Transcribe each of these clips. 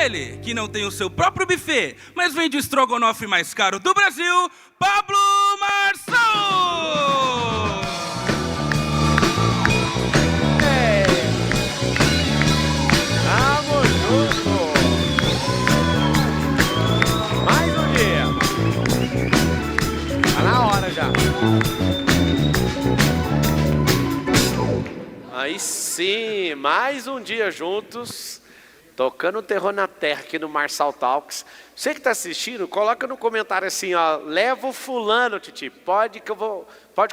Ele, que não tem o seu próprio buffet, mas vende o estrogonofe mais caro do Brasil, Pablo Marçal! Vamos junto! Mais um dia! Tá na hora já! Aí sim, mais um dia juntos, tocando o terror na terra aqui no Marçal Talks. Você que está assistindo, coloca no comentário assim, ó, leva o fulano, Titi, pode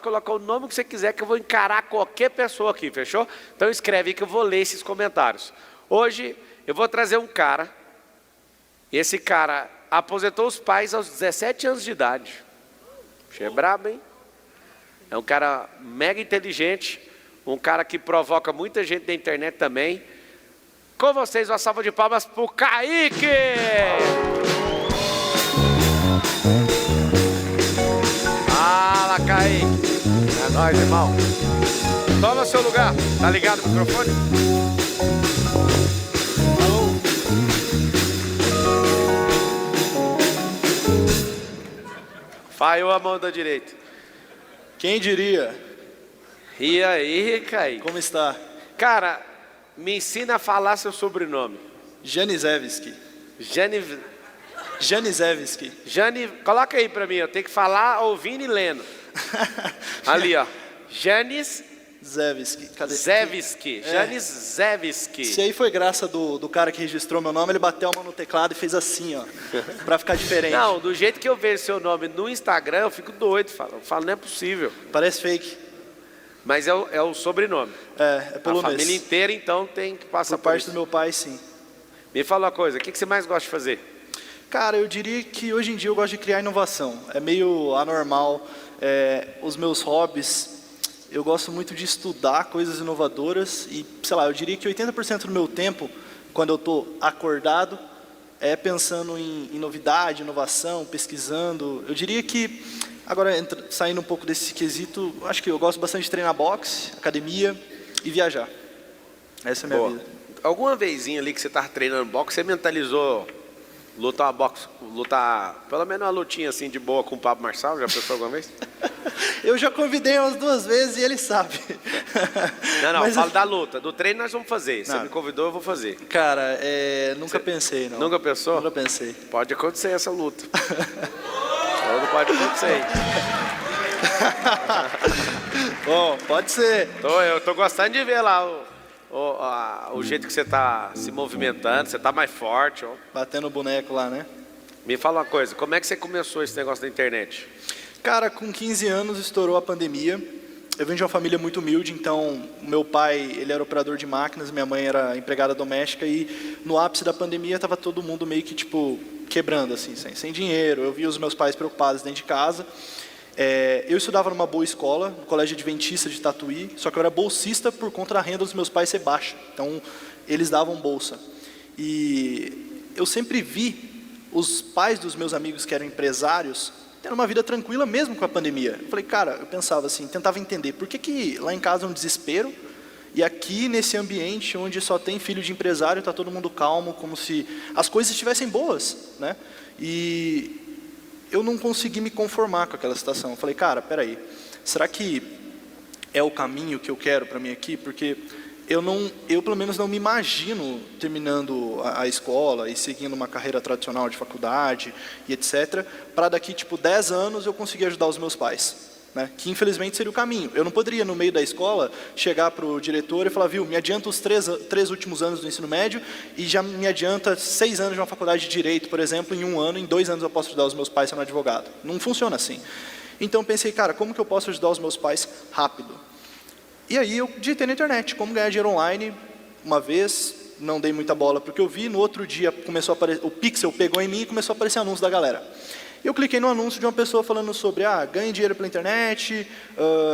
colocar o nome que você quiser que eu vou encarar qualquer pessoa aqui, fechou? Então escreve aí que eu vou ler esses comentários. Hoje eu vou trazer um cara, esse cara aposentou os pais aos 17 anos de idade. Achei brabo, hein? É um cara mega inteligente, um cara que provoca muita gente da internet também. Com vocês, uma salva de palmas pro Kaique! Fala, Kaique! É nóis, irmão. Toma seu lugar. Tá ligado o microfone? Alô? Falhou a mão da direita. Quem diria? E aí, Kaique? Como está? Cara, me ensina a falar seu sobrenome. Janisevski. Janisevski. Coloca aí pra mim, eu tenho que falar ouvindo e lendo. Ali, ó. Zevski. Cadê? Zevski. Janis Zevski. Se aí foi graça do cara que registrou meu nome, ele bateu a mão no teclado e fez assim, ó. Pra ficar diferente. Não, do jeito que eu vejo seu nome no Instagram, eu fico doido. Eu falo, não é possível. Parece fake. Mas é o sobrenome. É polonês. A família inteira, então, tem que passar por por parte isso. do meu pai, sim. Me fala uma coisa, o que você mais gosta de fazer? Cara, eu diria que hoje em dia eu gosto de criar inovação. É meio anormal. Os meus hobbies, eu gosto muito de estudar coisas inovadoras. E, sei lá, eu diria que 80% do meu tempo, quando eu estou acordado, é pensando em novidade, inovação, pesquisando. Eu diria que, agora saindo um pouco desse quesito, acho que eu gosto bastante de treinar boxe, academia e viajar. Essa é a minha vida. Alguma vezinha ali que você estava treinando boxe, você mentalizou lutar pelo menos uma lutinha assim de boa com o Pablo Marçal? Já pensou alguma vez? Eu já convidei umas 2 vezes e ele sabe. Não, Mas falo da luta. Do treino nós vamos fazer. Você me convidou, eu vou fazer. Cara, nunca pensei, não. Nunca pensou? Nunca pensei. Pode acontecer essa luta. Não pode acontecer. Bom, pode ser. Eu tô gostando de ver lá o jeito que você tá se movimentando. Você tá mais forte. Batendo o boneco lá, né? Me fala uma coisa, como é que você começou esse negócio da internet? Cara, com 15 anos estourou a pandemia. Eu venho de uma família muito humilde, então meu pai, ele era operador de máquinas, minha mãe era empregada doméstica e no ápice da pandemia estava todo mundo meio que tipo quebrando assim, sem dinheiro. Eu via os meus pais preocupados dentro de casa. Eu estudava numa boa escola, no Colégio Adventista de Tatuí, só que eu era bolsista por conta da renda dos meus pais ser baixa. Então eles davam bolsa. E eu sempre vi os pais dos meus amigos que eram empresários tendo uma vida tranquila mesmo com a pandemia. Eu falei, cara, eu pensava assim, tentava entender por que lá em casa é um desespero e aqui nesse ambiente onde só tem filho de empresário está todo mundo calmo, como se as coisas estivessem boas, né? E eu não consegui me conformar com aquela situação. Eu falei, cara, peraí, será que é o caminho que eu quero para mim aqui? Porque eu pelo menos não me imagino terminando a escola e seguindo uma carreira tradicional de faculdade e etc. Para daqui, 10 anos eu conseguir ajudar os meus pais, né? Que infelizmente seria o caminho. Eu não poderia, no meio da escola, chegar para o diretor e falar, viu, me adianta os 3 últimos anos do ensino médio e já me adianta 6 anos de uma faculdade de Direito, por exemplo, em 1 ano, em 2 anos eu posso ajudar os meus pais sendo advogado. Não funciona assim. Então eu pensei, cara, como que eu posso ajudar os meus pais rápido? E aí eu digitei na internet, como ganhar dinheiro online. Uma vez, não dei muita bola porque eu vi, no outro dia começou a aparecer, o Pixel pegou em mim e começou a aparecer anúncio da galera. Eu cliquei no anúncio de uma pessoa falando sobre, ganhe dinheiro pela internet,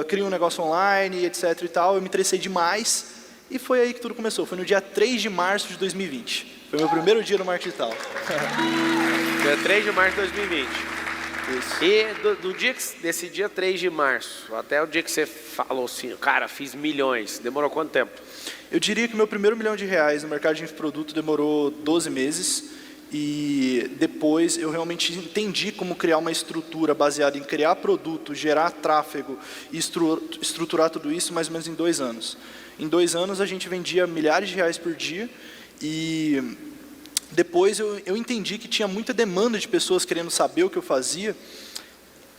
crie um negócio online, etc e tal. Eu me interessei demais e foi aí que tudo começou. Foi no dia 3 de março de 2020. Foi meu primeiro dia no marketing digital. Dia 3 de março de 2020. Isso. E desse dia 3 de março, até o dia que você falou assim, cara, fiz milhões, demorou quanto tempo? Eu diria que o meu primeiro R$ 1 milhão no mercado de infoproduto demorou 12 meses. E depois eu realmente entendi como criar uma estrutura baseada em criar produto, gerar tráfego e estruturar tudo isso mais ou menos em 2 anos. Em 2 anos a gente vendia milhares de reais por dia e depois eu entendi que tinha muita demanda de pessoas querendo saber o que eu fazia.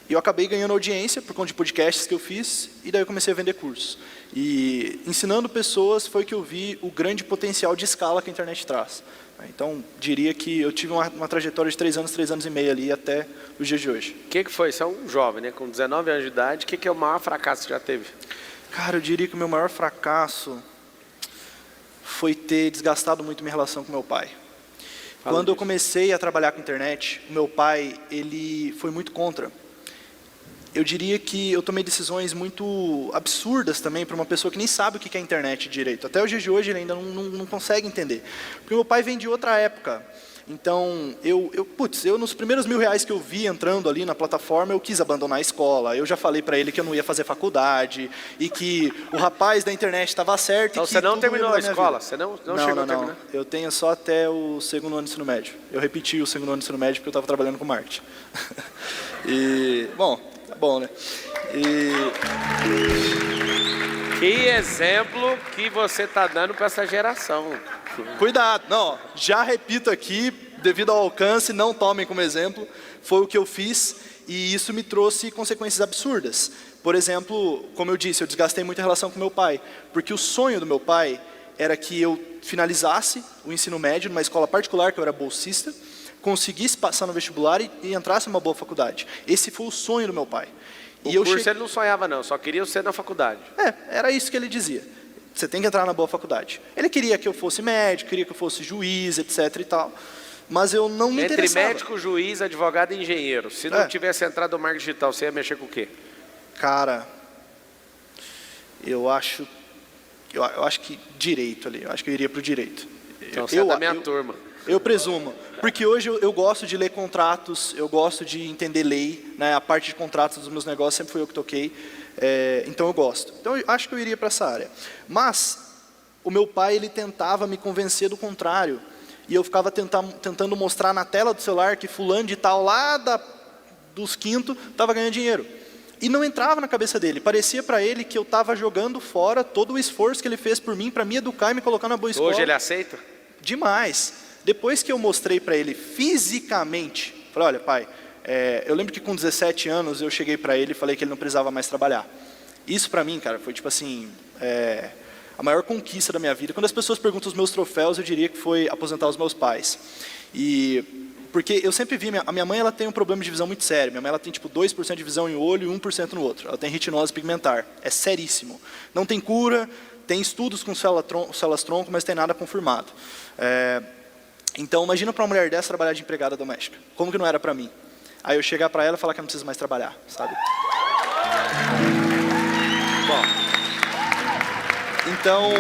E eu acabei ganhando audiência por conta de podcasts que eu fiz e daí eu comecei a vender cursos. E ensinando pessoas foi que eu vi o grande potencial de escala que a internet traz. Então, diria que eu tive uma trajetória de 3 anos e meio ali até os dias de hoje. O que foi? Você é um jovem, né? Com 19 anos de idade. O que é o maior fracasso que já teve? Cara, eu diria que o meu maior fracasso foi ter desgastado muito minha relação com meu pai. Quando eu comecei a trabalhar com internet, o meu pai, ele foi muito contra. Eu diria que eu tomei decisões muito absurdas também para uma pessoa que nem sabe o que é internet direito. Até os dias de hoje ele ainda não consegue entender. Porque meu pai vem de outra época. Então, eu nos primeiros R$ 1.000 que eu vi entrando ali na plataforma, eu quis abandonar a escola. Eu já falei para ele que eu não ia fazer faculdade e que o rapaz da internet estava certo. Então e que você não tudo terminou ia a mudar minha escola? vida. Você não chegou a terminar? Eu tenho só até o 2º ano de ensino médio. Eu repeti o 2º ano de ensino médio porque eu estava trabalhando com marketing. E, bom, tá bom, né? Que exemplo que você está dando para essa geração. Cuidado, não, já repito aqui, devido ao alcance, não tomem como exemplo, foi o que eu fiz e isso me trouxe consequências absurdas. Por exemplo, como eu disse, eu desgastei muita relação com meu pai, porque o sonho do meu pai era que eu finalizasse o ensino médio numa escola particular, que eu era bolsista, conseguisse passar no vestibular e entrasse numa boa faculdade. Esse foi o sonho do meu pai. O curso ele não sonhava não, só queria ser na faculdade. Era isso que ele dizia. Você tem que entrar na boa faculdade. Ele queria que eu fosse médico, queria que eu fosse juiz, etc e tal. Mas eu não me interessava. Entre médico, juiz, advogado e engenheiro. Se não tivesse entrado no marketing digital, você ia mexer com o quê? Cara, eu acho que direito ali. Eu acho que eu iria para o direito. Então você é da minha turma. Eu presumo. Porque hoje eu gosto de ler contratos, eu gosto de entender lei, né? A parte de contratos dos meus negócios sempre fui eu que toquei. Então eu gosto. Então eu acho que eu iria para essa área. Mas o meu pai ele tentava me convencer do contrário. E eu ficava tentando mostrar na tela do celular que fulano de tal lá dos quintos estava ganhando dinheiro. E não entrava na cabeça dele. Parecia para ele que eu estava jogando fora todo o esforço que ele fez por mim para me educar e me colocar na boa escola. Hoje ele aceita? Demais. Depois que eu mostrei para ele fisicamente, falei, olha pai, eu lembro que com 17 anos eu cheguei para ele e falei que ele não precisava mais trabalhar. Isso para mim, cara, foi tipo assim, a maior conquista da minha vida. Quando as pessoas perguntam os meus troféus, eu diria que foi aposentar os meus pais. Porque eu sempre vi, a minha mãe ela tem um problema de visão muito sério. Minha mãe ela tem tipo 2% de visão em um olho e 1% no outro. Ela tem retinose pigmentar. É seríssimo. Não tem cura, tem estudos com células-tronco, mas tem nada confirmado. Então, imagina para uma mulher dessa trabalhar de empregada doméstica. Como que não era para mim? Aí eu chegar para ela e falar que eu não preciso mais trabalhar, sabe? Bom. Então,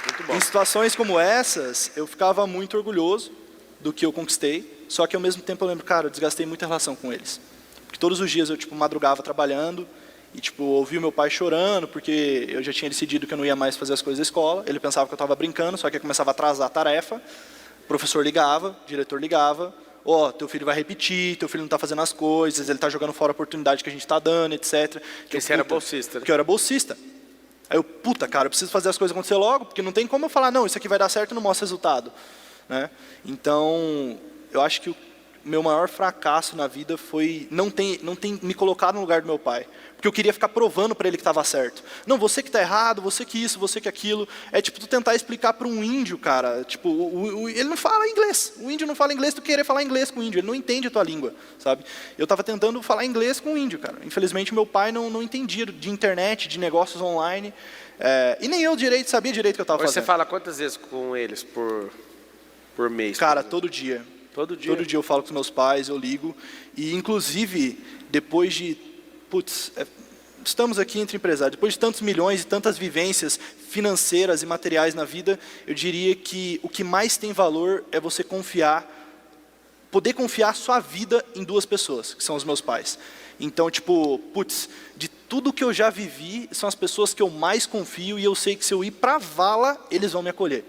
Muito bom. em situações como essas, eu ficava muito orgulhoso do que eu conquistei. Só que ao mesmo tempo eu lembro, cara, eu desgastei muita relação com eles. Porque todos os dias eu madrugava trabalhando. E ouvi o meu pai chorando, porque eu já tinha decidido que eu não ia mais fazer as coisas da escola. Ele pensava que eu estava brincando, só que eu começava a atrasar a tarefa. O professor ligava, o diretor ligava. Teu filho vai repetir, teu filho não está fazendo as coisas, ele está jogando fora a oportunidade que a gente está dando, etc. Você era bolsista, né? Porque eu era bolsista. Aí eu, cara, eu preciso fazer as coisas acontecer logo, porque não tem como eu falar, não, isso aqui vai dar certo e não mostra resultado. Né? Então, eu acho que o meu maior fracasso na vida foi não ter me colocado no lugar do meu pai. Porque eu queria ficar provando para ele que estava certo. Não, você que está errado, você que isso, você que aquilo. É tipo tu tentar explicar para um índio, cara. Ele não fala inglês. O índio não fala inglês, tu querer falar inglês com o índio. Ele não entende a tua língua, sabe? Eu estava tentando falar inglês com o índio, cara. Infelizmente, meu pai não entendia de internet, de negócios online. E nem eu sabia direito o que eu estava fazendo. Você fala quantas vezes com eles por mês? Cara, todo dia. Todo dia? Todo dia eu falo com os meus pais, eu ligo. E, inclusive, depois de... estamos aqui entre empresários. Depois de tantos milhões e tantas vivências financeiras e materiais na vida, eu diria que o que mais tem valor é você confiar poder confiar sua vida em 2 pessoas, que são os meus pais. Então, tipo, putz, de tudo que eu já vivi, são as pessoas que eu mais confio e eu sei que se eu ir pra vala, eles vão me acolher.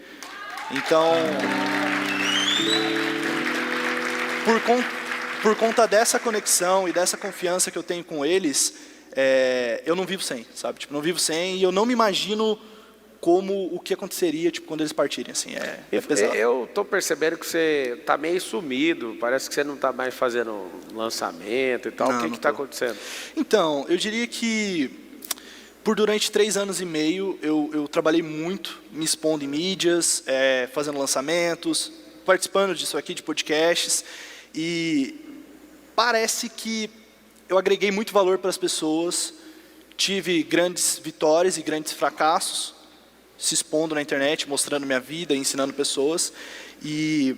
Então, por conta dessa conexão e dessa confiança que eu tenho com eles, eu não vivo sem, sabe? Tipo, não vivo sem e eu não me imagino como o que aconteceria tipo, quando eles partirem, assim, é pesado. Eu tô percebendo que você tá meio sumido, parece que você não tá mais fazendo lançamento e tal. Não, o que não que tá tô. acontecendo? Então, eu diria que durante 3 anos e meio eu trabalhei muito, me expondo em mídias, fazendo lançamentos, participando disso aqui, de podcasts, e parece que eu agreguei muito valor para as pessoas, tive grandes vitórias e grandes fracassos, se expondo na internet, mostrando minha vida, ensinando pessoas. E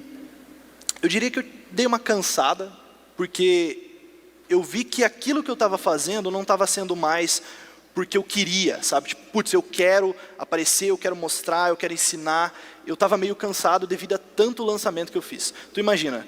eu diria que eu dei uma cansada, porque eu vi que aquilo que eu estava fazendo não estava sendo mais porque eu queria, sabe? Tipo, putz, eu quero aparecer, eu quero mostrar, eu quero ensinar. Eu estava meio cansado devido a tanto lançamento que eu fiz. Tu imagina,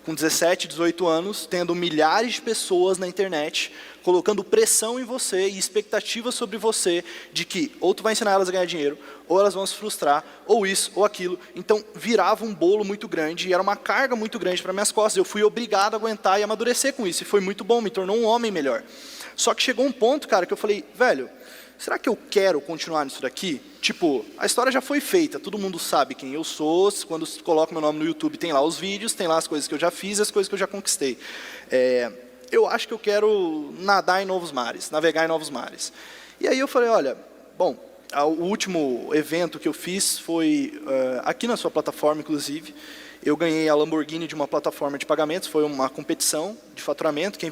com 17, 18 anos, tendo milhares de pessoas na internet, colocando pressão em você e expectativas sobre você de que ou tu vai ensinar elas a ganhar dinheiro, ou elas vão se frustrar, ou isso, ou aquilo. Então, virava um bolo muito grande e era uma carga muito grande para minhas costas. Eu fui obrigado a aguentar e amadurecer com isso. E foi muito bom, me tornou um homem melhor. Só que chegou um ponto, cara, que eu falei, velho, será que eu quero continuar nisso daqui? Tipo, a história já foi feita, todo mundo sabe quem eu sou, quando coloco meu nome no YouTube tem lá os vídeos, tem lá as coisas que eu já fiz, as coisas que eu já conquistei. Eu acho que eu quero nadar em novos mares, navegar em novos mares. E aí eu falei, olha, bom, o último evento que eu fiz foi aqui na sua plataforma, inclusive. Eu ganhei a Lamborghini de uma plataforma de pagamentos, foi uma competição de faturamento, quem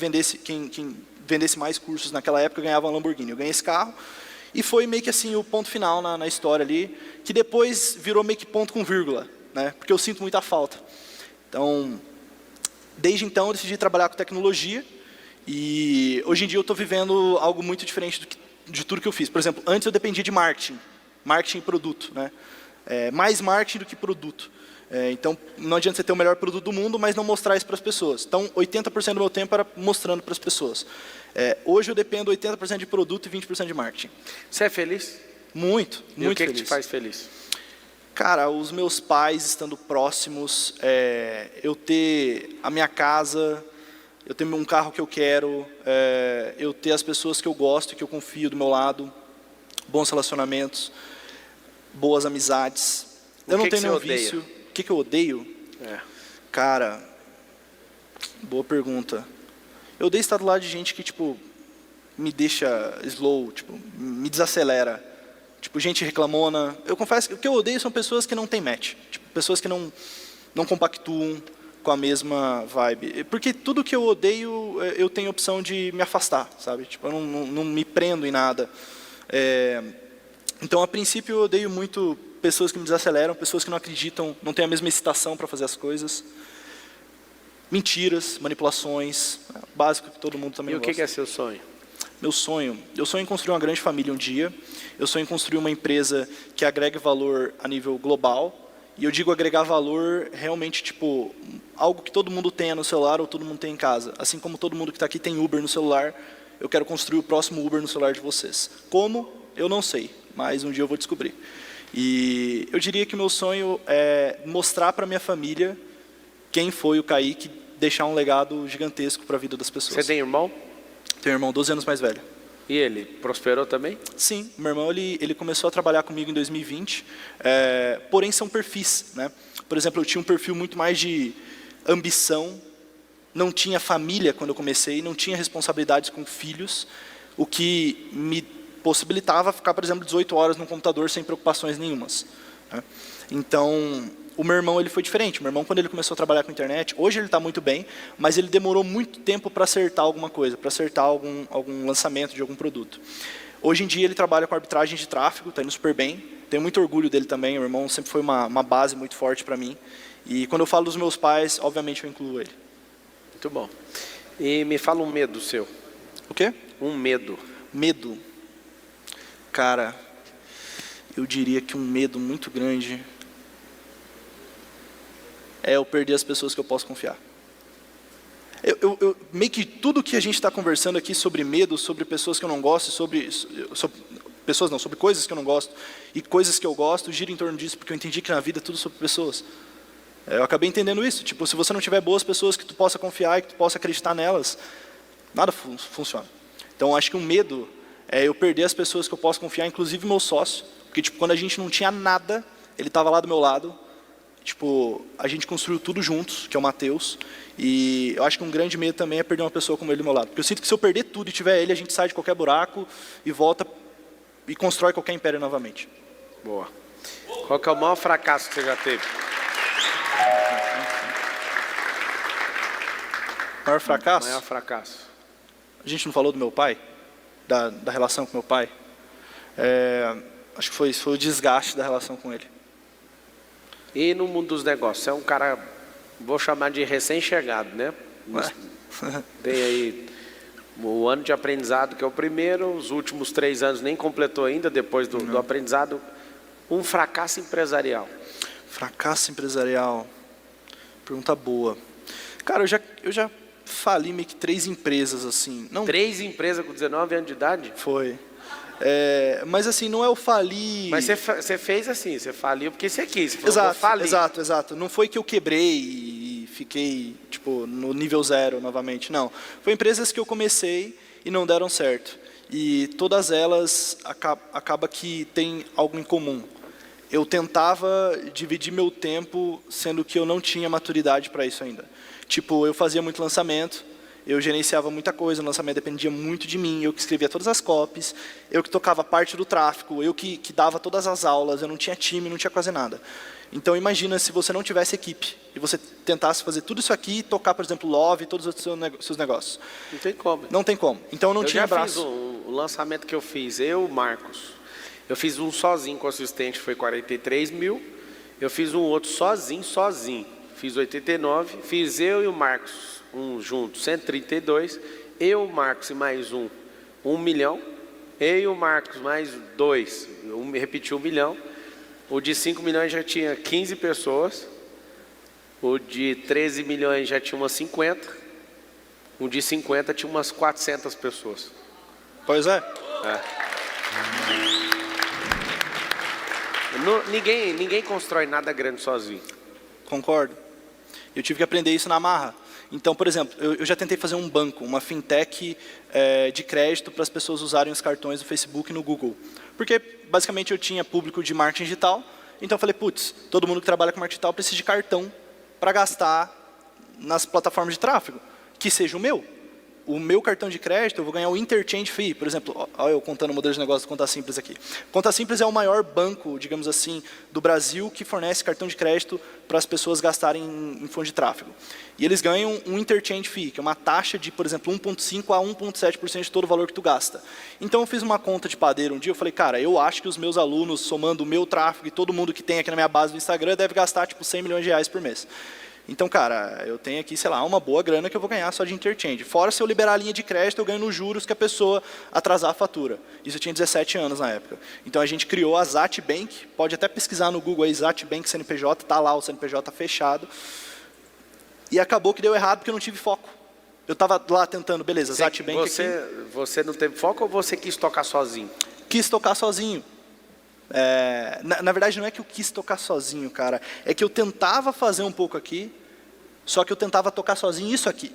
vendesse mais cursos naquela época ganhava uma Lamborghini. Eu ganhei esse carro e foi meio que assim o ponto final na história ali, que depois virou meio que ponto com vírgula, né? Porque eu sinto muita falta. Então, desde então eu decidi trabalhar com tecnologia e hoje em dia eu estou vivendo algo muito diferente de tudo que eu fiz. Por exemplo, antes eu dependia de marketing e produto, né? Mais marketing do que produto. Então, não adianta você ter o melhor produto do mundo, mas não mostrar isso para as pessoas. Então, 80% do meu tempo era mostrando para as pessoas. Hoje eu dependo 80% de produto e 20% de marketing. Você é feliz? Muito, E muito o que feliz. te faz feliz? Cara, os meus pais estando próximos, eu ter a minha casa, eu ter um carro que eu quero, eu ter as pessoas que eu gosto e que eu confio do meu lado, bons relacionamentos, boas amizades. Eu não tenho nenhum vício. O que eu odeio? Cara, boa pergunta. Eu odeio estar do lado de gente que, tipo, me deixa slow, tipo, me desacelera. Tipo, gente reclamona. Eu confesso que o que eu odeio são pessoas que não têm match. Tipo, pessoas que não compactuam com a mesma vibe. Porque tudo que eu odeio, eu tenho a opção de me afastar, sabe? Tipo, eu não me prendo em nada. Então, a princípio, eu odeio muito pessoas que me desaceleram, pessoas que não acreditam, não têm a mesma excitação para fazer as coisas. Mentiras, manipulações, básico que todo mundo também gosta. E o que é seu sonho? Meu sonho? Eu sonho em construir uma grande família um dia. Eu sonho em construir uma empresa que agregue valor a nível global. E eu digo agregar valor realmente, tipo, algo que todo mundo tenha no celular ou todo mundo tem em casa. Assim como todo mundo que está aqui tem Uber no celular, eu quero construir o próximo Uber no celular de vocês. Como? Eu não sei, mas um dia eu vou descobrir. E eu diria que meu sonho é mostrar para minha família quem foi o Kaique, deixar um legado gigantesco para a vida das pessoas. Você tem irmão? Tenho um irmão 12 anos mais velho. E ele prosperou também? Sim, meu irmão ele começou a trabalhar comigo em 2020, porém são perfis, né? Por exemplo, eu tinha um perfil muito mais de ambição, não tinha família quando eu comecei, não tinha responsabilidades com filhos, o que me possibilitava ficar, por exemplo, 18 horas no computador sem preocupações nenhumas, né? Então, o meu irmão ele foi diferente. O meu irmão, quando ele começou a trabalhar com internet, hoje ele está muito bem, mas ele demorou muito tempo para acertar alguma coisa, para acertar algum lançamento de algum produto. Hoje em dia ele trabalha com arbitragem de tráfego, está indo super bem. Tenho muito orgulho dele também. O meu irmão sempre foi uma base muito forte para mim. E quando eu falo dos meus pais, obviamente eu incluo ele. Muito bom. E me fala um medo seu. O quê? Um medo. Medo. Cara, eu diria que um medo muito grande é eu perder as pessoas que eu posso confiar. meio que tudo que a gente está conversando aqui sobre medo, sobre pessoas que eu não gosto, sobre coisas que eu não gosto e coisas que eu gosto, gira em torno disso, porque eu entendi que na vida é tudo sobre pessoas. Eu acabei entendendo isso. Tipo, se você não tiver boas pessoas que tu possa confiar e que tu possa acreditar nelas, nada funciona. Então, acho que um medo é eu perder as pessoas que eu posso confiar, inclusive meu sócio. Porque, tipo, quando a gente não tinha nada, ele estava lá do meu lado. Tipo, a gente construiu tudo juntos, que é o Matheus. E eu acho que um grande medo também é perder uma pessoa como ele do meu lado. Porque eu sinto que se eu perder tudo e tiver ele, a gente sai de qualquer buraco e volta e constrói qualquer império novamente. Boa. Qual que é o maior fracasso que você já teve? Maior fracasso? Maior fracasso. A gente não falou do meu pai? Da relação com meu pai? Acho que foi o desgaste da relação com ele. E no mundo dos negócios? Você é um cara, vou chamar de recém-chegado, né? Tem aí o ano de aprendizado, que é o primeiro, os últimos 3 anos nem completou ainda, depois do aprendizado. Um fracasso empresarial. Fracasso empresarial. Pergunta boa. Cara, eu já fali meio que 3 empresas, assim. Não, 3 empresas com 19 anos de idade? Foi. Mas assim, não é o falir... Mas você fez assim, você faliu porque você quis. Você falou, vou falir. Exato. Não foi que eu quebrei e fiquei, tipo, no nível 0 novamente, não. Foi empresas que eu comecei e não deram certo. E todas elas acaba que tem algo em comum. Eu tentava dividir meu tempo, sendo que eu não tinha maturidade para isso ainda. Tipo, eu fazia muito lançamento, eu gerenciava muita coisa, o lançamento dependia muito de mim, eu que escrevia todas as copies, eu que tocava parte do tráfego, eu que dava todas as aulas, eu não tinha time, não tinha quase nada. Então imagina se você não tivesse equipe e você tentasse fazer tudo isso aqui e tocar, por exemplo, Love e todos os seus negócios. Não tem como. Não tem como. Então eu não tinha braço. Eu já fiz o lançamento que eu fiz, eu, Marcos. Eu fiz um sozinho com assistente, foi 43 mil. Eu fiz um outro sozinho. Fiz 89. Fiz eu e o Marcos, um junto, 132. Eu, o Marcos e mais 1 milhão. Eu e o Marcos mais 2, repetiu 1 milhão. O de 5 milhões já tinha 15 pessoas. O de 13 milhões já tinha umas 50. O de 50 tinha umas 400 pessoas. Pois é. Ninguém constrói nada grande sozinho. Concordo. Eu tive que aprender isso na marra. Então, por exemplo, eu já tentei fazer um banco, uma fintech de crédito para as pessoas usarem os cartões do Facebook e no Google. Porque, basicamente, eu tinha público de marketing digital. Então, eu falei, putz, todo mundo que trabalha com marketing digital precisa de cartão para gastar nas plataformas de tráfego, que seja o meu. O meu cartão de crédito, eu vou ganhar o interchange fee. Por exemplo, olha eu contando o modelo de negócio do Conta Simples aqui. Conta Simples é o maior banco, digamos assim, do Brasil que fornece cartão de crédito para as pessoas gastarem em fundo de tráfego. E eles ganham um interchange fee, que é uma taxa de, por exemplo, 1,5% a 1,7% de todo o valor que tu gasta. Então eu fiz uma conta de padeiro um dia, eu falei, cara, eu acho que os meus alunos, somando o meu tráfego e todo mundo que tem aqui na minha base do Instagram, deve gastar tipo 100 milhões de reais por mês. Então, cara, eu tenho aqui, sei lá, uma boa grana que eu vou ganhar só de interchange. Fora se eu liberar a linha de crédito, eu ganho nos juros que a pessoa atrasar a fatura. Isso eu tinha 17 anos na época. Então, a gente criou a Zat Bank, pode até pesquisar no Google aí, Zat Bank CNPJ, tá lá o CNPJ fechado. E acabou que deu errado porque eu não tive foco. Eu estava lá tentando, beleza, Zat Bank aqui. Você não teve foco ou você quis tocar sozinho? Quis tocar sozinho. Na verdade, não é que eu quis tocar sozinho, cara. É que eu tentava fazer um pouco aqui, só que eu tentava tocar sozinho isso aqui,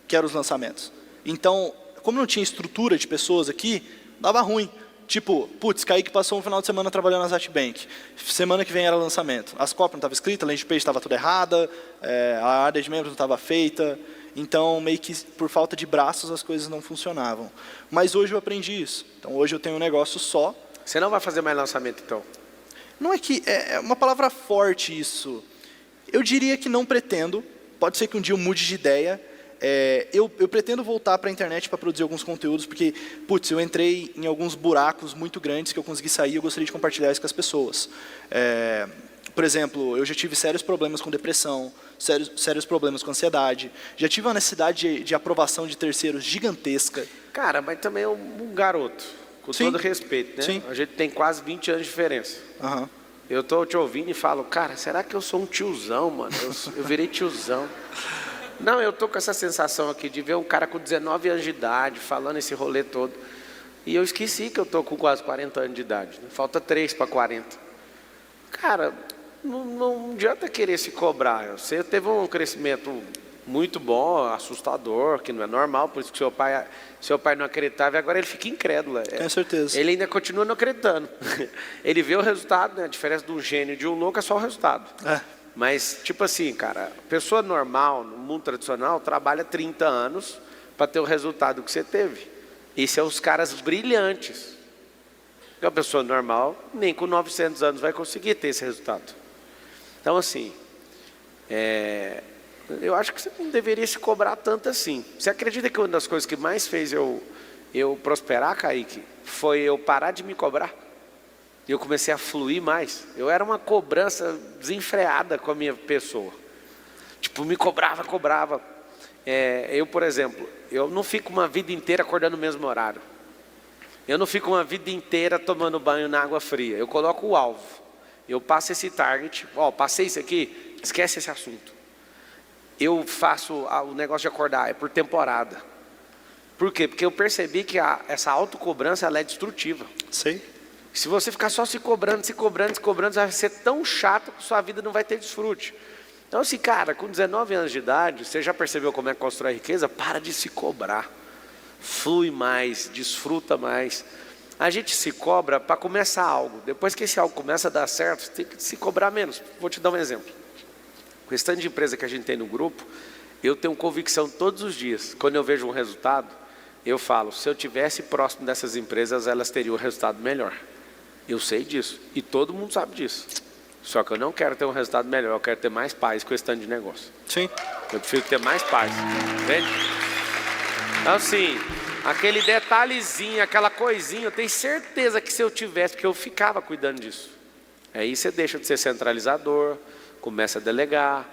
que eram os lançamentos. Então, como não tinha estrutura de pessoas aqui, dava ruim. Tipo, putz, Kaique passou um final de semana trabalhando na Zatbank. Semana que vem era lançamento. As copies não estavam escritas, a landing page estava toda errada, a área de membros não estava feita. Então, meio que por falta de braços, as coisas não funcionavam. Mas hoje eu aprendi isso. Então, hoje eu tenho um negócio só. Você não vai fazer mais lançamento, então? Não é que... É uma palavra forte isso. Eu diria que não pretendo. Pode ser que um dia eu mude de ideia. Eu pretendo voltar para a internet para produzir alguns conteúdos, porque, putz, eu entrei em alguns buracos muito grandes que eu consegui sair e eu gostaria de compartilhar isso com as pessoas. Por exemplo, eu já tive sérios problemas com depressão, sérios problemas com ansiedade. Já tive uma necessidade de aprovação de terceiros gigantesca. Cara, mas também é um garoto. Com todo respeito, né? Sim. A gente tem quase 20 anos de diferença. Uhum. Eu tô te ouvindo e falo, cara, será que eu sou um tiozão, mano? Eu virei tiozão. Não, eu tô com essa sensação aqui de ver um cara com 19 anos de idade falando esse rolê todo. E eu esqueci que eu tô com quase 40 anos de idade. Né? Falta 3 para 40. Cara, não adianta querer se cobrar. Você teve um crescimento muito bom, assustador, que não é normal, por isso que seu pai não acreditava e agora ele fica incrédulo. Tenho certeza. Ele ainda continua não acreditando. Ele vê o resultado, né? A diferença de um gênio e de um louco é só o resultado. Mas, tipo assim, cara, pessoa normal, no mundo tradicional, trabalha 30 anos para ter o resultado que você teve. Isso é os caras brilhantes. Porque a pessoa normal, nem com 900 anos vai conseguir ter esse resultado. Então, assim, eu acho que você não deveria se cobrar tanto assim. Você acredita que uma das coisas que mais fez eu prosperar, Kaique, foi eu parar de me cobrar? E eu comecei a fluir mais. Eu era uma cobrança desenfreada com a minha pessoa. Tipo, me cobrava. Eu, por exemplo, eu não fico uma vida inteira acordando no mesmo horário. Eu não fico uma vida inteira tomando banho na água fria. Eu coloco o alvo. Eu passo esse target. Passei isso aqui, esquece esse assunto. Eu faço o negócio de acordar, é por temporada. Por quê? Porque eu percebi que essa autocobrança ela é destrutiva. Sei. Se você ficar só se cobrando, vai ser tão chato que sua vida não vai ter desfrute. Então, assim, cara, com 19 anos de idade, você já percebeu como é que constrói riqueza? Para de se cobrar. Flui mais, desfruta mais. A gente se cobra para começar algo. Depois que esse algo começa a dar certo, você tem que se cobrar menos. Vou te dar um exemplo. Com esse tanto de empresa que a gente tem no grupo, eu tenho convicção todos os dias. Quando eu vejo um resultado, eu falo, se eu tivesse próximo dessas empresas, elas teriam um resultado melhor. Eu sei disso. E todo mundo sabe disso. Só que eu não quero ter um resultado melhor, eu quero ter mais paz com esse tanto de negócio. Sim. Eu prefiro ter mais paz. Entende? Então, assim, aquele detalhezinho, aquela coisinha, eu tenho certeza que se eu tivesse, porque eu ficava cuidando disso. Aí você deixa de ser centralizador, começa a delegar.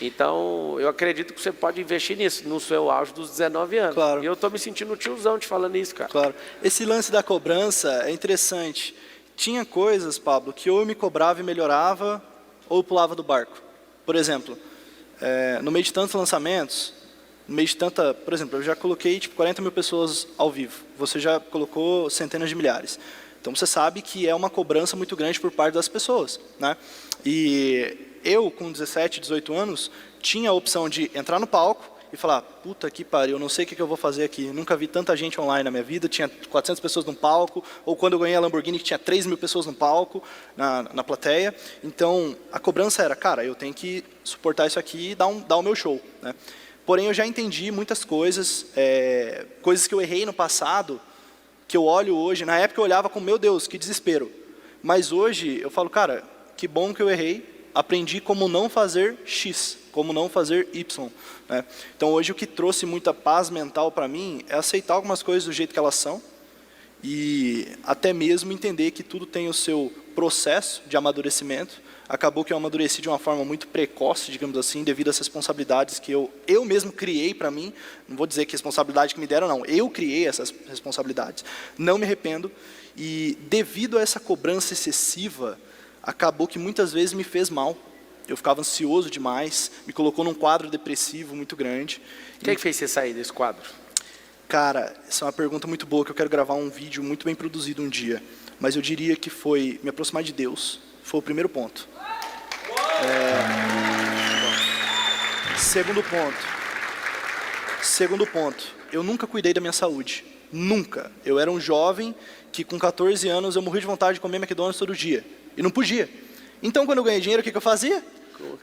Então, eu acredito que você pode investir nisso, no seu auge dos 19 anos. Claro. E eu estou me sentindo tiozão te falando isso, cara. Claro. Esse lance da cobrança é interessante. Tinha coisas, Pablo, que ou eu me cobrava e melhorava, ou eu pulava do barco. Por exemplo, no meio de tantos lançamentos, no meio de tanta... Por exemplo, eu já coloquei 40 mil pessoas ao vivo. Você já colocou centenas de milhares. Então, você sabe que é uma cobrança muito grande por parte das pessoas, né? E eu, com 17, 18 anos, tinha a opção de entrar no palco e falar, puta que pariu, eu não sei o que eu vou fazer aqui. Nunca vi tanta gente online na minha vida, tinha 400 pessoas no palco, ou quando eu ganhei a Lamborghini, que tinha 3 mil pessoas no palco, na plateia. Então, a cobrança era, cara, eu tenho que suportar isso aqui e dar o meu show, né? Porém, eu já entendi muitas coisas, coisas que eu errei no passado, que eu olho hoje. Na época eu olhava com, meu Deus, que desespero. Mas hoje eu falo, cara, que bom que eu errei, aprendi como não fazer X, como não fazer Y, né? Então hoje o que trouxe muita paz mental para mim é aceitar algumas coisas do jeito que elas são e até mesmo entender que tudo tem o seu processo de amadurecimento. Acabou que eu amadureci de uma forma muito precoce, digamos assim, devido às responsabilidades que eu mesmo criei para mim. Não vou dizer que responsabilidade que me deram, não. Eu criei essas responsabilidades. Não me arrependo. E devido a essa cobrança excessiva, acabou que muitas vezes me fez mal. Eu ficava ansioso demais, me colocou num quadro depressivo muito grande. O que é que fez você sair desse quadro? Cara, essa é uma pergunta muito boa, que eu quero gravar um vídeo muito bem produzido um dia. Mas eu diria que foi me aproximar de Deus. Foi o primeiro ponto. Segundo ponto, eu nunca cuidei da minha saúde. Nunca. Eu era um jovem que com 14 anos eu morri de vontade de comer McDonald's todo dia. E não podia. Então, quando eu ganhei dinheiro, o que eu fazia?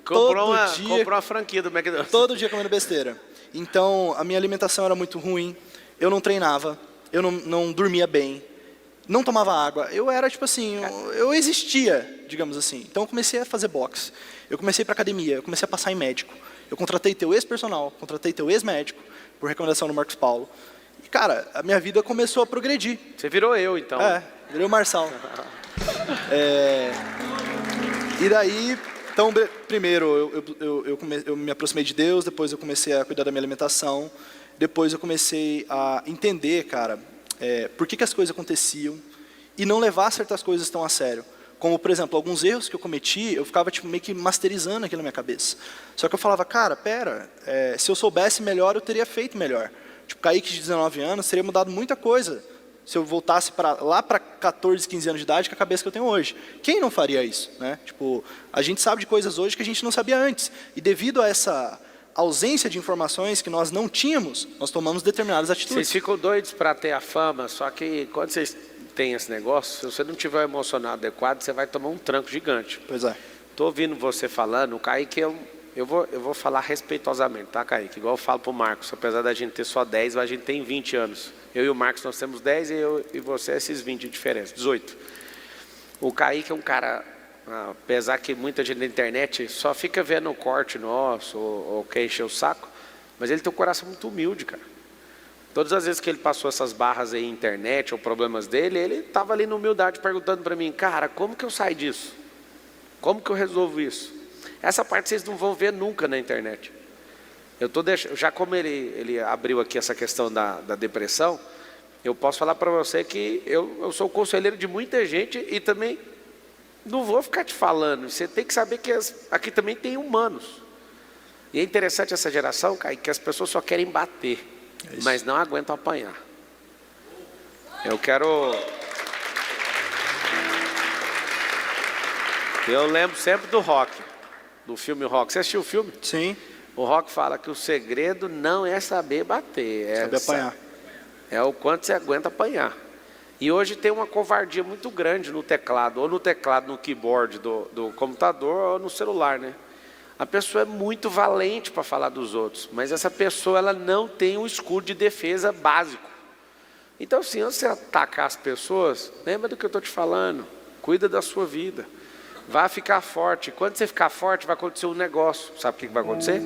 Comprou uma franquia do McDonald's. Todo dia comendo besteira. Então, a minha alimentação era muito ruim. Eu não treinava. Eu não dormia bem. Não tomava água. Eu era, tipo assim, eu existia, digamos assim. Então, eu comecei a fazer boxe. Eu comecei a ir para academia. Eu comecei a passar em médico. Eu contratei teu ex-personal. Contratei teu ex-médico, por recomendação do Marcos Paulo. E, cara, a minha vida começou a progredir. Você virou eu, então. Virei o Marçal. E daí, então, primeiro, eu me aproximei de Deus, depois eu comecei a cuidar da minha alimentação, depois eu comecei a entender, cara, por que as coisas aconteciam e não levar certas coisas tão a sério. Como, por exemplo, alguns erros que eu cometi, eu ficava tipo, meio que masterizando aquilo na minha cabeça. Só que eu falava, cara, pera, se eu soubesse melhor, eu teria feito melhor. Tipo, Kaique de 19 anos teria mudado muita coisa se eu voltasse lá para 14, 15 anos de idade com a cabeça que eu tenho hoje. Quem não faria isso? Né? Tipo, a gente sabe de coisas hoje que a gente não sabia antes. E devido a essa ausência de informações que nós não tínhamos, nós tomamos determinadas atitudes. Vocês ficam doidos para ter a fama, só que quando vocês têm esse negócio, se você não tiver o emocional adequado, você vai tomar um tranco gigante. Pois é. Estou ouvindo você falando, o Kaique, eu vou falar respeitosamente, tá, Kaique? Igual eu falo para o Marcos, apesar da gente ter só 10, a gente tem 20 anos. Eu e o Marcos, nós temos 10 e eu e você, esses 20 de diferença, 18. O Kaique é um cara, apesar que muita gente na internet só fica vendo o corte nosso, ou quer encher o saco, mas ele tem um coração muito humilde, cara. Todas as vezes que ele passou essas barras aí, internet, ou problemas dele, ele estava ali na humildade perguntando para mim, cara, como que eu saio disso? Como que eu resolvo isso? Essa parte vocês não vão ver nunca na internet. Já como ele abriu aqui essa questão da depressão, eu posso falar para você que eu sou conselheiro de muita gente e também não vou ficar te falando. Você tem que saber que aqui também tem humanos. E é interessante essa geração, Kai, que as pessoas só querem bater, mas não aguentam apanhar. Eu lembro sempre do Rock, do filme Rock. Você assistiu o filme? Sim. O Rock fala que o segredo não é saber bater, Saber apanhar. É o quanto você aguenta apanhar. E hoje tem uma covardia muito grande no teclado, ou no teclado, no keyboard do computador, ou no celular, né? A pessoa é muito valente para falar dos outros, mas essa pessoa ela não tem um escudo de defesa básico. Então, se você atacar as pessoas, lembra do que eu estou te falando, cuida da sua vida, vai ficar forte. Quando você ficar forte, vai acontecer um negócio. Sabe o que vai acontecer?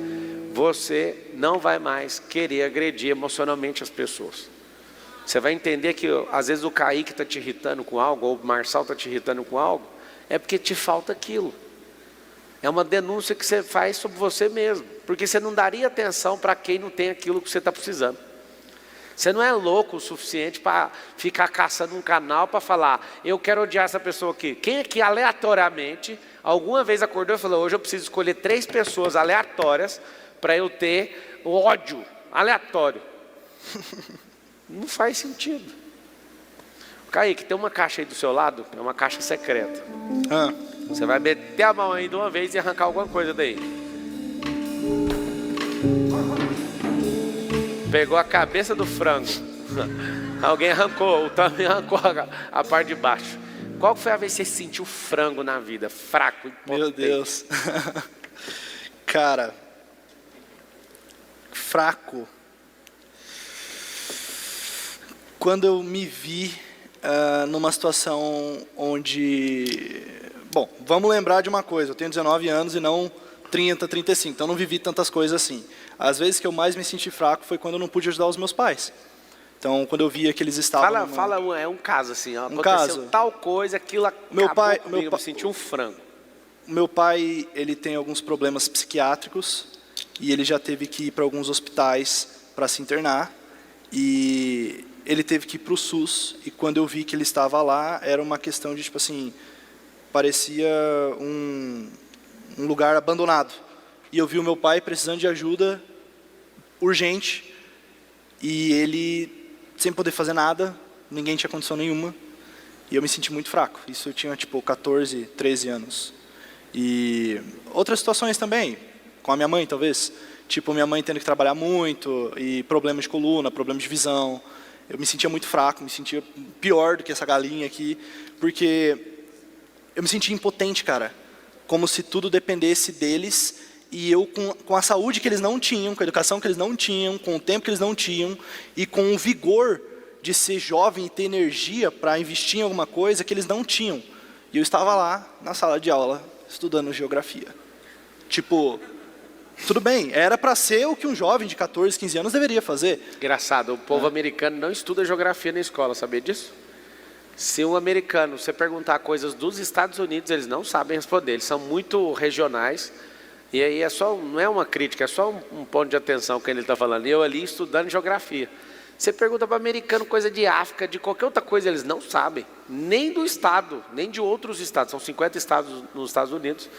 Você não vai mais querer agredir emocionalmente as pessoas. Você vai entender que às vezes o Kaique está te irritando com algo, ou o Marçal está te irritando com algo, é porque te falta aquilo. É uma denúncia que você faz sobre você mesmo, porque você não daria atenção para quem não tem aquilo que você está precisando. Você não é louco o suficiente para ficar caçando um canal para falar, eu quero odiar essa pessoa aqui. Quem aqui aleatoriamente, alguma vez acordou e falou, hoje eu preciso escolher 3 pessoas aleatórias para eu ter ódio aleatório? Não faz sentido. Kaique, tem uma caixa aí do seu lado, é uma caixa secreta. Você vai meter a mão aí de uma vez e arrancar alguma coisa daí. Pegou a cabeça do frango. Alguém arrancou, o também arrancou a parte de baixo. Qual foi a vez que você sentiu frango na vida? Fraco, impotente? Meu Deus. Cara, fraco. Quando eu me vi numa situação onde... Bom, vamos lembrar de uma coisa. Eu tenho 19 anos e não 30, 35. Então não vivi tantas coisas assim. As vezes que eu mais me senti fraco foi quando eu não pude ajudar os meus pais. Então, quando eu via que eles estavam... É um caso assim, ó, um aconteceu caso. Tal coisa, aquilo acabou comigo, eu me senti um frango. Meu pai, ele tem alguns problemas psiquiátricos e ele já teve que ir para alguns hospitais para se internar. E ele teve que ir para o SUS. E quando eu vi que ele estava lá, era uma questão de, tipo assim, parecia um lugar abandonado. E eu vi o meu pai precisando de ajuda urgente e ele sem poder fazer nada, ninguém tinha condição nenhuma e eu me senti muito fraco. Isso eu tinha tipo 14, 13 anos. E outras situações também, com a minha mãe talvez, tipo minha mãe tendo que trabalhar muito e problemas de coluna, problemas de visão. Eu me sentia muito fraco, me sentia pior do que essa galinha aqui, porque eu me sentia impotente, cara, como se tudo dependesse deles. E eu, com a saúde que eles não tinham, com a educação que eles não tinham, com o tempo que eles não tinham, e com o vigor de ser jovem e ter energia para investir em alguma coisa que eles não tinham. E eu estava lá, na sala de aula, estudando geografia. Tipo, tudo bem, era para ser o que um jovem de 14, 15 anos deveria fazer. Engraçado, o povo americano não estuda geografia na escola, sabia disso? Se um americano, você perguntar coisas dos Estados Unidos, eles não sabem responder, eles são muito regionais. E aí não é uma crítica, é só um ponto de atenção que ele está falando. Eu ali estudando geografia. Você pergunta para americano coisa de África, de qualquer outra coisa, eles não sabem. Nem do estado, nem de outros estados. São 50 estados nos Estados Unidos.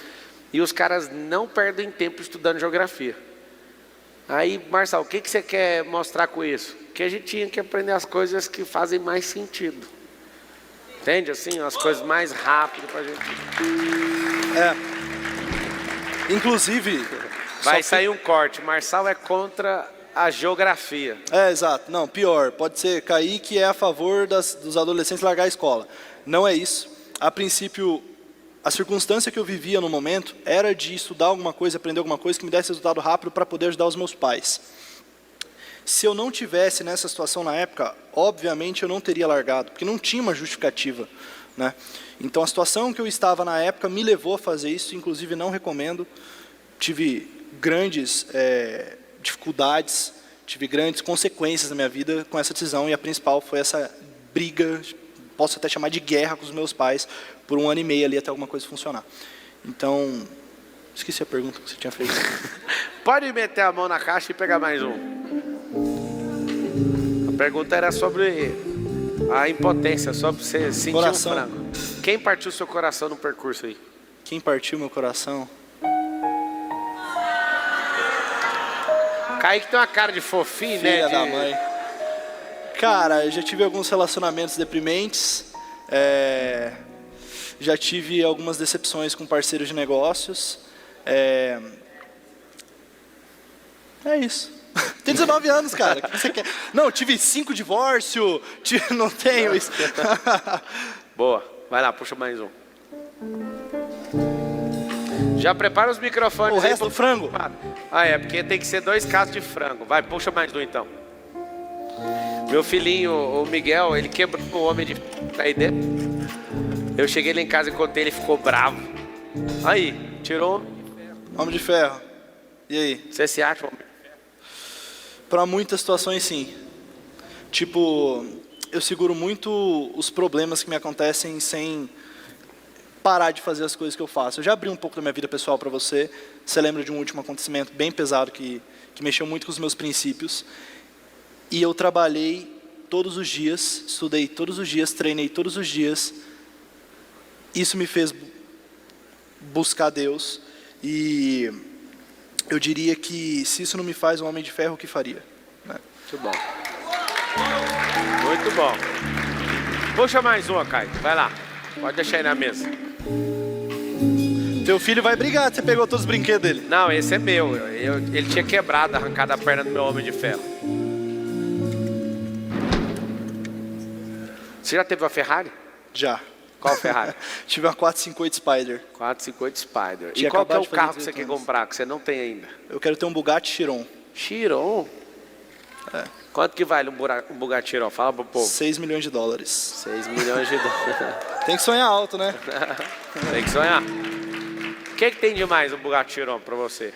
E os caras não perdem tempo estudando geografia. Aí, Marçal, o que você quer mostrar com isso? Que a gente tinha que aprender as coisas que fazem mais sentido. Entende? Assim, as coisas mais rápidas para a gente. Inclusive... Vai sair um corte. Marçal é contra a geografia. Exato. Não, pior. Pode ser Kaique é a favor dos adolescentes largar a escola. Não é isso. A princípio, a circunstância que eu vivia no momento era de estudar alguma coisa, aprender alguma coisa que me desse resultado rápido para poder ajudar os meus pais. Se eu não tivesse nessa situação na época, obviamente eu não teria largado, porque não tinha uma justificativa, né? Então a situação que eu estava na época me levou a fazer isso, inclusive não recomendo. Tive grandes dificuldades, tive grandes consequências na minha vida com essa decisão, e a principal foi essa briga, posso até chamar de guerra com os meus pais, por 1 ano e meio ali até alguma coisa funcionar. Então, esqueci a pergunta que você tinha feito. Pode meter a mão na caixa e pegar mais um. A pergunta era sobre a impotência, sobre você sentir Coração. um frango. Quem partiu seu coração no percurso aí? Quem partiu meu coração? Kaique tem uma cara de fofinho, Filha né? da mãe. Cara, eu já tive alguns relacionamentos deprimentes, já tive algumas decepções com parceiros de negócios. É isso. Tem 19 anos, cara. O que você quer? Não, tive 5 divórcios, não tenho isso. Boa. Vai lá, puxa mais um. Já prepara os microfones. O resto do frango? Porque tem que ser 2 casos de frango. Vai, puxa mais um então. Meu filhinho, o Miguel, ele quebrou o homem de aí dentro. Eu cheguei lá em casa e contei, ele ficou bravo. Aí, tirou. Homem de ferro. E aí? Você se acha homem? Para muitas situações, sim. Tipo, eu seguro muito os problemas que me acontecem sem parar de fazer as coisas que eu faço. Eu já abri um pouco da minha vida pessoal para você. Você lembra de um último acontecimento bem pesado que mexeu muito com os meus princípios. E eu trabalhei todos os dias, estudei todos os dias, treinei todos os dias. Isso me fez buscar Deus. E eu diria que se isso não me faz um homem de ferro, o que faria? Né? Muito bom. Muito bom. Puxa mais uma, Caio. Vai lá. Pode deixar aí na mesa. Teu filho vai brigar, você pegou todos os brinquedos dele. Não, esse é meu. Ele tinha quebrado, arrancado a perna do meu homem de ferro. Você já teve uma Ferrari? Já. Qual Ferrari? Tive uma 458 Spider. 458 Spider. Tinha E qual que é acabado o de fazer carro que você 18 quer anos. comprar, que você não tem ainda? Eu quero ter um Bugatti Chiron. Chiron? Quanto que vale um Bugatti Chiron? Fala pro povo. 6 milhões de dólares. 6 milhões de dólares. Tem que sonhar alto, né? Tem que sonhar. O que tem de mais um Bugatti Chiron pra você?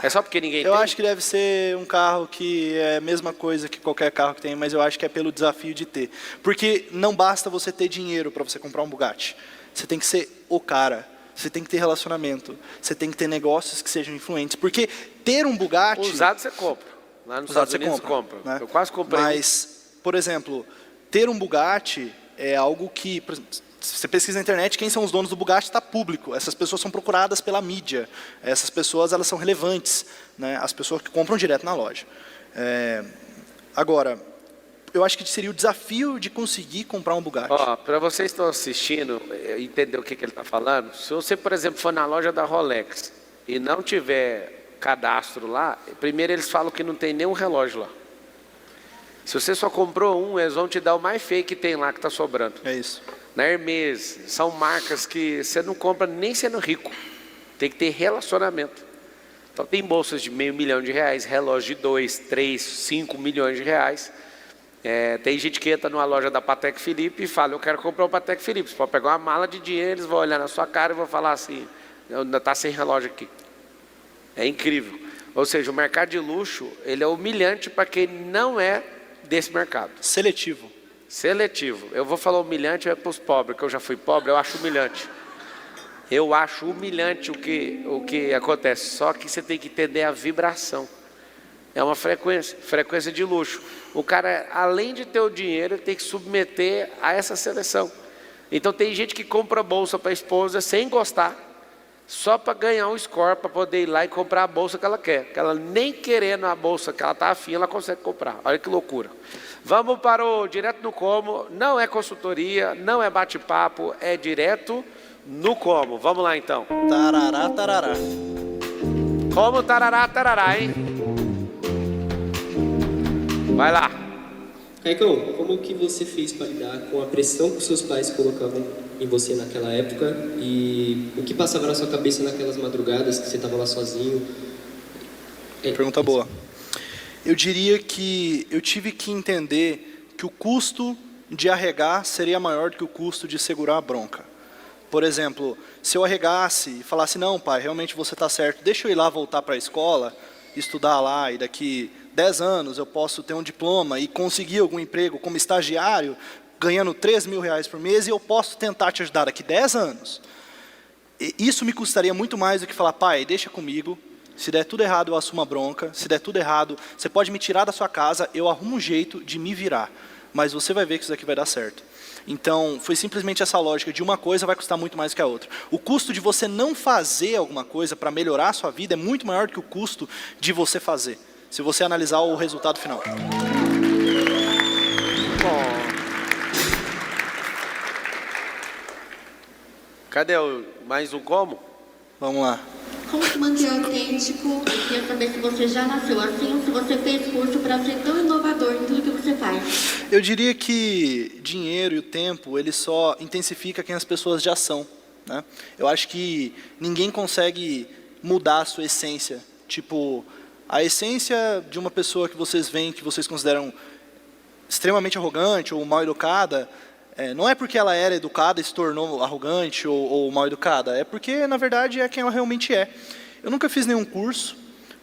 É só porque ninguém tem? Eu acho que deve ser um carro que é a mesma coisa que qualquer carro que tem, mas eu acho que é pelo desafio de ter. Porque não basta você ter dinheiro para você comprar um Bugatti. Você tem que ser o cara. Você tem que ter relacionamento. Você tem que ter negócios que sejam influentes. Porque ter um Bugatti... Usado você compra. Lá nos Estados Unidos você compra. Né? Eu quase comprei. Mas, por exemplo, ter um Bugatti é algo que... Por exemplo, se você pesquisa na internet, quem são os donos do Bugatti está público. Essas pessoas são procuradas pela mídia. Essas pessoas, elas são relevantes, né? As pessoas que compram direto na loja. Agora, eu acho que seria o desafio de conseguir comprar um Bugatti. Para vocês que estão assistindo, entender o que ele está falando, se você, por exemplo, for na loja da Rolex e não tiver cadastro lá, primeiro eles falam que não tem nenhum relógio lá. Se você só comprou um, eles vão te dar o mais feio que tem lá, que está sobrando. É isso. Na Hermès, são marcas que você não compra nem sendo rico. Tem que ter relacionamento. Então tem bolsas de R$500 mil, relógio de 2, 3, 5 milhões de reais. Tem gente que entra numa loja da Patek Philippe e fala, eu quero comprar um Patek Philippe. Você pode pegar uma mala de dinheiro, eles vão olhar na sua cara e vão falar assim, ainda está sem relógio aqui. É incrível. Ou seja, o mercado de luxo, ele é humilhante para quem não é desse mercado. Seletivo. Seletivo. Eu vou falar humilhante para os pobres, que eu já fui pobre, eu acho humilhante. Eu acho humilhante o que acontece. Só que você tem que entender a vibração. É uma frequência de luxo. O cara, além de ter o dinheiro, ele tem que submeter a essa seleção. Então tem gente que compra bolsa para a esposa sem gostar, só para ganhar um score, para poder ir lá e comprar a bolsa que ela quer. Que ela nem querendo a bolsa que ela está afim, ela consegue comprar. Olha que loucura. Vamos para o Direto no Como. Não é consultoria, não é bate-papo, é direto no como. Vamos lá então. Tarará, tarará. Como tarará, tarará, hein? Vai lá. Caicão, como que você fez para lidar com a pressão que seus pais colocavam em você naquela época e o que passava na sua cabeça naquelas madrugadas que você estava lá sozinho? Pergunta boa. Eu diria que eu tive que entender que o custo de arregar seria maior do que o custo de segurar a bronca. Por exemplo, se eu arregasse e falasse, não pai, realmente você está certo, deixa eu ir lá voltar para a escola, estudar lá e daqui 10 anos eu posso ter um diploma e conseguir algum emprego como estagiário, ganhando 3 mil reais por mês e eu posso tentar te ajudar daqui 10 anos. E isso me custaria muito mais do que falar, pai, deixa comigo, se der tudo errado eu assumo a bronca, se der tudo errado, você pode me tirar da sua casa, eu arrumo um jeito de me virar, mas você vai ver que isso daqui vai dar certo. Então, foi simplesmente essa lógica de uma coisa vai custar muito mais que a outra. O custo de você não fazer alguma coisa para melhorar a sua vida é muito maior do que o custo de você fazer, se você analisar o resultado final. Cadê mais um como? Vamos lá. Como se manter autêntico? Eu queria saber se você já nasceu assim ou se você fez curso para ser tão inovador em tudo que você faz. Eu diria que dinheiro e o tempo, ele só intensifica quem as pessoas já são, né? Eu acho que ninguém consegue mudar a sua essência. Tipo, a essência de uma pessoa que vocês veem, que vocês consideram extremamente arrogante ou mal educada, não é porque ela era educada e se tornou arrogante ou mal educada, é porque, na verdade, é quem ela realmente é. Eu nunca fiz nenhum curso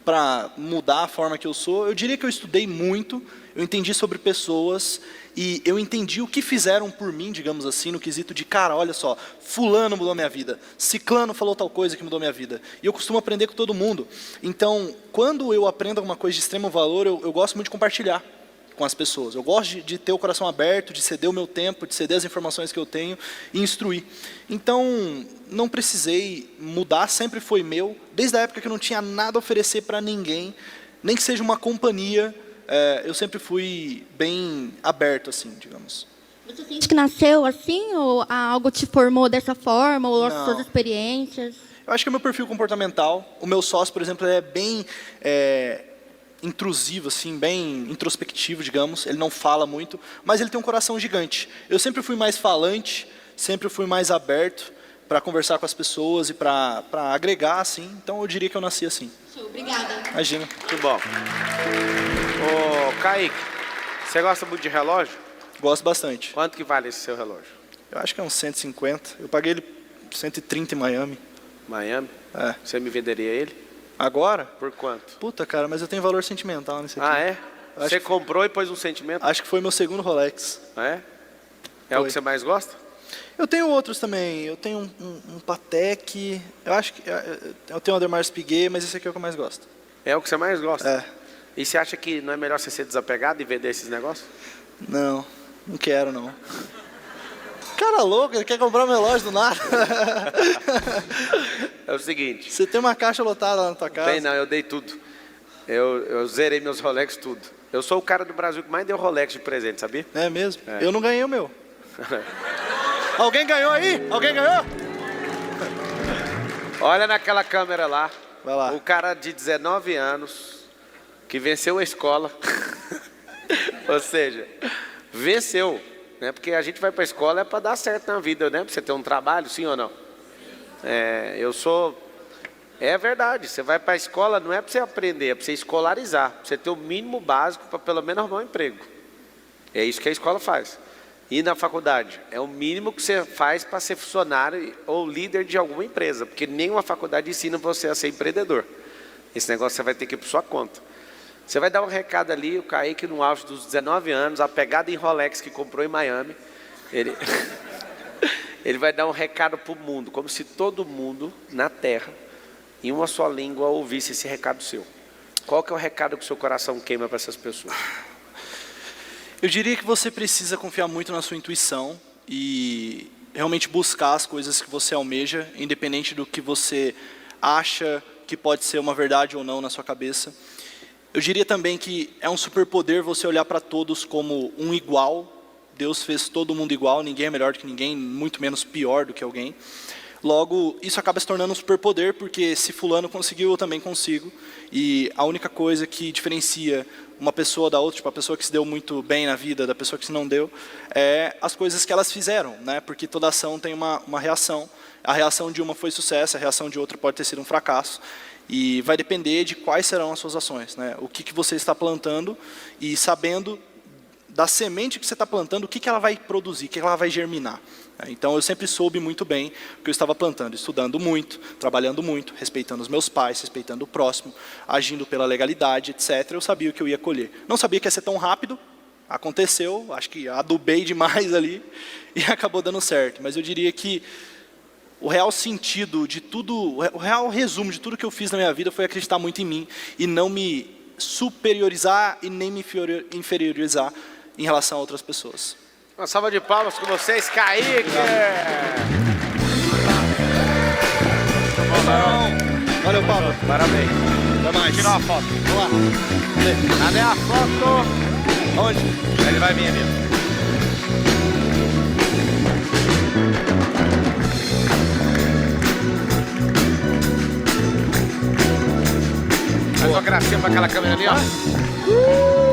para mudar a forma que eu sou. Eu diria que eu estudei muito, eu entendi sobre pessoas e eu entendi o que fizeram por mim, digamos assim, no quesito de, cara, olha só, fulano mudou minha vida, ciclano falou tal coisa que mudou minha vida. E eu costumo aprender com todo mundo. Então, quando eu aprendo alguma coisa de extremo valor, eu gosto muito de compartilhar com as pessoas. Eu gosto de ter o coração aberto, de ceder o meu tempo, de ceder as informações que eu tenho e instruir. Então, não precisei mudar, sempre foi meu, desde a época que eu não tinha nada a oferecer para ninguém, nem que seja uma companhia, eu sempre fui bem aberto, assim, digamos. Você sente que nasceu assim ou algo te formou dessa forma ou as Não. suas experiências? Eu acho que é o meu perfil comportamental. O meu sócio, por exemplo, é bem intrusivo, assim, bem introspectivo, digamos. Ele não fala muito, mas ele tem um coração gigante. Eu sempre fui mais falante, sempre fui mais aberto para conversar com as pessoas e para agregar, assim. Então eu diria que eu nasci assim. Show, obrigada. Imagina. Muito bom. Ô, Kaique, você gosta muito de relógio? Gosto bastante. Quanto que vale esse seu relógio? Eu acho que é uns 150. Eu paguei ele 130 em Miami. Miami? É. Você me venderia ele? Agora? Por quanto? Puta, cara, mas eu tenho valor sentimental nesse aqui. Ah, é? Acho Você que- comprou e pôs um sentimento? Acho que foi meu segundo Rolex. É? É o Foi. que você mais gosta? Eu tenho outros também. Eu tenho um Patek. Eu acho que eu tenho um Audemars Piguet, mas esse aqui é o que eu mais gosto. É o que você mais gosta? É. E você acha que não é melhor você ser desapegado e vender esses negócios? Não quero não. Cara louco, ele quer comprar um relógio do nada. É o seguinte. Você tem uma caixa lotada lá na tua casa. Tem não, eu dei tudo. Eu zerei meus Rolex tudo. Eu sou o cara do Brasil que mais deu Rolex de presente, sabia? É mesmo? É. Eu não ganhei o meu. Alguém ganhou aí? Alguém ganhou? Olha naquela câmera lá. Vai lá. O cara de 19 anos que venceu a escola. Ou seja, venceu. Né? Porque a gente vai para a escola é para dar certo na vida, né? Para você ter um trabalho, sim ou não? É verdade, você vai para a escola não é para você aprender, é para você escolarizar, para você ter o mínimo básico para pelo menos arrumar um emprego. É isso que a escola faz. E na faculdade, é o mínimo que você faz para ser funcionário ou líder de alguma empresa, porque nenhuma faculdade ensina você a ser empreendedor. Esse negócio você vai ter que ir por sua conta. Você vai dar um recado ali, o Kaique no auge dos 19 anos, apegado em Rolex que comprou em Miami, ele vai dar um recado para o mundo, como se todo mundo na Terra, em uma só língua, ouvisse esse recado seu. Qual que é o recado que o seu coração queima para essas pessoas? Eu diria que você precisa confiar muito na sua intuição e realmente buscar as coisas que você almeja, independente do que você acha que pode ser uma verdade ou não na sua cabeça. Eu diria também que é um superpoder você olhar para todos como um igual. Deus fez todo mundo igual, ninguém é melhor do que ninguém, muito menos pior do que alguém. Logo, isso acaba se tornando um superpoder, porque se fulano conseguiu, eu também consigo. E a única coisa que diferencia uma pessoa da outra, tipo a pessoa que se deu muito bem na vida da pessoa que se não deu, é as coisas que elas fizeram, né? Porque toda ação tem uma reação. A reação de uma foi sucesso, a reação de outra pode ter sido um fracasso. E vai depender de quais serão as suas ações, né? O que você está plantando e sabendo da semente que você está plantando, o que ela vai produzir, o que ela vai germinar. Então eu sempre soube muito bem o que eu estava plantando, estudando muito, trabalhando muito, respeitando os meus pais, respeitando o próximo, agindo pela legalidade, etc. Eu sabia o que eu ia colher. Não sabia que ia ser tão rápido, aconteceu, acho que adubei demais ali e acabou dando certo. Mas eu diria que o real sentido de tudo, o real resumo de tudo que eu fiz na minha vida foi acreditar muito em mim e não me superiorizar e nem me inferiorizar em relação a outras pessoas. Uma salva de palmas com vocês, Kaique! Valeu, Pablo. Parabéns. Até mais. Tirar uma foto. Vamos lá. Cadê a foto? Onde? Ele vai vir ali. Faz uma gracinha pra aquela câmera ali, ó.